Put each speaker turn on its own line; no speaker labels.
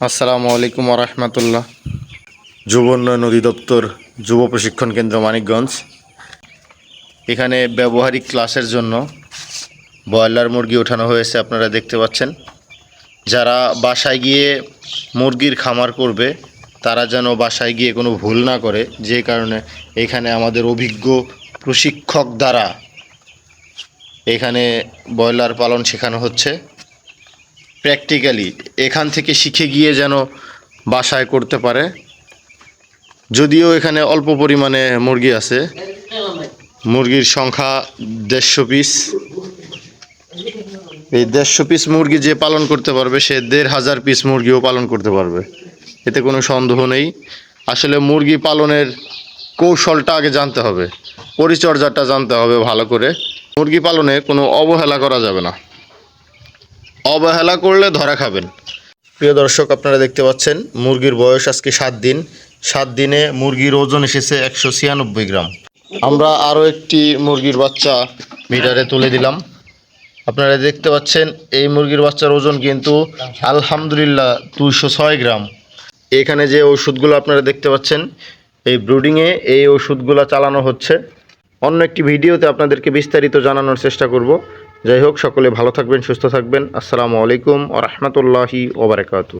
আসসালামু আলাইকুম রহমতুল্লাহ। যুব উন্নয়ন অধিদপ্তর যুব প্রশিক্ষণ কেন্দ্র মানিকগঞ্জ। এখানে ব্যবহারিক ক্লাসের জন্য ব্রয়লার মুরগি ওঠানো হয়েছে, আপনারা দেখতে পাচ্ছেন। যারা বাসায় গিয়ে মুরগির খামার করবে তারা যেন বাসায় গিয়ে কোনো ভুল না করে, যে কারণে এখানে আমাদের অভিজ্ঞ প্রশিক্ষক দ্বারা এখানে ব্রয়লার পালন শেখানো হচ্ছে প্র্যাকটিক্যালি। এখান থেকে শিখে গিয়ে যেন বাসায় করতে পারে। যদিও এখানে অল্প পরিমাণে মুরগি আছে, মুরগির সংখ্যা 150 পিস। এই 150 পিস মুরগি যে পালন করতে পারবে সে 1500 পিস মুরগিও পালন করতে পারবে, এতে কোনো সন্দেহ নেই। আসলে মুরগি পালনের কৌশলটা আগে জানতে হবে, পরিচর্যাটা জানতে হবে ভালো করে। মুরগি পালনে কোনো অবহেলা করা যাবে না, অবহেলা করলে ধরা খাবেন। প্রিয় দর্শক, আপনারা দেখতে পাচ্ছেন মুরগির বয়স আজকে 7 দিন। 7 দিনে মুরগির ওজন এসেছে 196 গ্রাম। আমরা আরও একটি মুরগির বাচ্চা মিটারে তুলে দিলাম। আপনারা দেখতে পাচ্ছেন এই মুরগির বাচ্চার ওজন কিন্তু আলহামদুলিল্লাহ 206 গ্রাম। এখানে যে ওষুধগুলো আপনারা দেখতে পাচ্ছেন, এই ব্রুডিংয়ে এই ওষুধগুলো চালানো হচ্ছে। অন্য একটি ভিডিওতে আপনাদেরকে বিস্তারিত জানানোর চেষ্টা করব। যাই হোক, সকলে ভালো থাকবেন, সুস্থ থাকবেন। আসসালামু আলাইকুম ওয়া রাহমাতুল্লাহি ওয়া বারাকাতুহু।